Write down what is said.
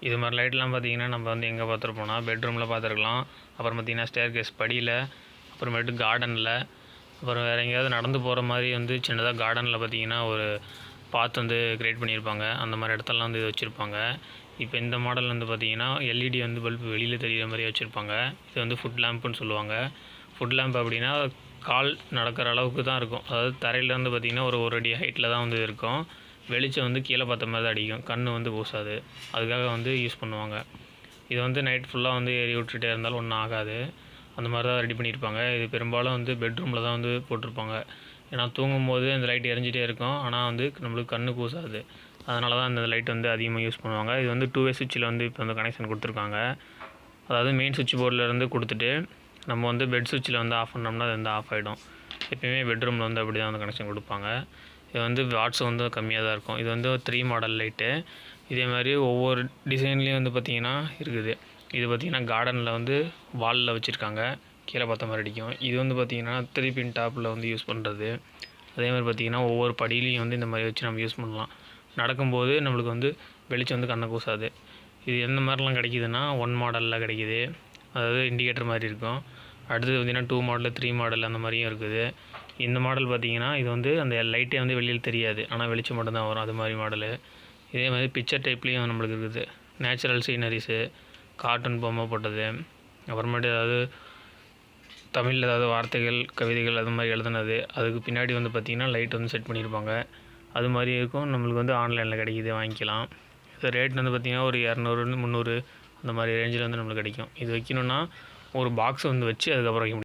இது மாதிரி லைட்லாம் பார்த்திங்கன்னா நம்ம வந்து எங்கே பார்த்துருப்போம்னா பெட்ரூமில் பார்த்துருக்கலாம். அப்புறம் பார்த்திங்கன்னா ஸ்டேர்கேஸ் படியில், அப்புறமேட்டு கார்டனில், அப்புறம் வேறு எங்கேயாவது நடந்து போகிற மாதிரி வந்து சின்னதாக கார்டனில் பார்த்திங்கன்னா ஒரு பாத் வந்து க்ரியேட் பண்ணியிருப்பாங்க. அந்த மாதிரி இடத்துலலாம் வந்து இது வச்சுருப்பாங்க. இப்போ இந்த மாடல் வந்து பார்த்திங்கன்னா எல்இடி வந்து பல்ப் வெளியில் தெரிகிற மாதிரி வச்சுருப்பாங்க. இது வந்து ஃபுட் லேம்ப்புன்னு சொல்லுவாங்க. ஃபுட் லேம்ப் அப்படின்னா கால் நடக்கிற அளவுக்கு தான் இருக்கும். அதாவது தரையிலேருந்து பார்த்திங்கன்னா ஒரு அடி ஹைட்டில் தான் வந்து இருக்கும். வெளிச்சம் வந்து கீழே பார்த்த மாதிரி தான் அடிக்கும். கண் வந்து பூசாது. அதுக்காக வந்து யூஸ் பண்ணுவாங்க. இது வந்து நைட் ஃபுல்லாக வந்து எரி விட்டுட்டே இருந்தாலும் ஒன்றும் ஆகாது. அந்த மாதிரி தான் ரெடி பண்ணியிருப்பாங்க. இது பெரும்பாலும் வந்து பெட்ரூமில் தான் வந்து போட்டிருப்பாங்க. ஏன்னா தூங்கும்போது அந்த லைட் எரிஞ்சிட்டே இருக்கும். ஆனால் வந்து நம்மளுக்கு கண் கூசாது. அதனால தான் அந்த லைட் வந்து அதிகமாக யூஸ் பண்ணுவாங்க. இது வந்து 2 வே சுவிட்சில் வந்து இப்போ வந்து கனெக்ஷன் கொடுத்துருக்காங்க. அதாவது மெயின் சுவிட்ச் போர்டிலேருந்து கொடுத்துட்டு நம்ம வந்து பெட் சுவிட்சில் வந்து ஆஃப் பண்ணோம்னா அது வந்து ஆஃப் ஆகிடும். எப்பயுமே பெட்ரூமில் வந்து அப்படி தான் வந்து கனெக்ஷன் கொடுப்பாங்க. இது வந்து வாட்ஸ் வந்து கம்மியாக தான் இருக்கும். இது வந்து 3 மாடல் லைட்டு. இதே மாதிரி ஒவ்வொரு டிசைன்லேயும் வந்து பார்த்திங்கன்னா இருக்குது. இது பார்த்திங்கன்னா கார்டனில் வந்து வாலில் வச்சுருக்காங்க. கீழே பார்த்த மாதிரி அடிக்கும். இது வந்து பார்த்திங்கன்னா 3 பின் டாப்பில் வந்து யூஸ் பண்ணுறது. அதே மாதிரி பார்த்திங்கன்னா ஒவ்வொரு படியிலையும் வந்து இந்த மாதிரி வச்சு நம்ம யூஸ் பண்ணலாம். நடக்கும்போது நம்மளுக்கு வந்து வெளிச்சம் வந்து கண்ணை கூசாது. இது எந்த மாதிரிலாம் கிடைக்கிதுன்னா 1 மாடலில் கிடைக்கிது. அதாவது இண்டிகேட்டர் மாதிரி இருக்கும். அடுத்தது பார்த்திங்கன்னா 2 மாடலு, 3 மாடல் அந்த மாதிரியும் இருக்குது. இந்த மாடல் பார்த்திங்கன்னா இது வந்து அந்த லைட்டே வந்து வெளியில் தெரியாது. ஆனால் வெளிச்சம் மட்டும்தான் வரும். அது மாதிரி மாடலு. இதே மாதிரி பிக்சர் டைப்லேயும் நம்மளுக்கு இருக்குது. நேச்சுரல் சீனரிஸு, கார்ட்டூன் பொம்மை போட்டது, அப்புறமேட்டு ஏதாவது தமிழில் ஏதாவது வார்த்தைகள், கவிதைகள் அது மாதிரி எழுதுனது. அதுக்கு பின்னாடி வந்து பார்த்திங்கன்னா லைட் வந்து செட் பண்ணியிருப்பாங்க. அது மாதிரி இருக்கும். நம்மளுக்கு வந்து ஆன்லைனில் கிடைக்கிது, வாங்கிக்கலாம். இது ரேட் வந்து பார்த்திங்கன்னா ஒரு 200 300 அந்த மாதிரி ரேஞ்சில் வந்து நம்மளுக்கு கிடைக்கும். இது வைக்கணுன்னா ஒரு பாக்ஸ் வந்து வச்சு அதுக்கப்புறம் வைக்க முடியும்.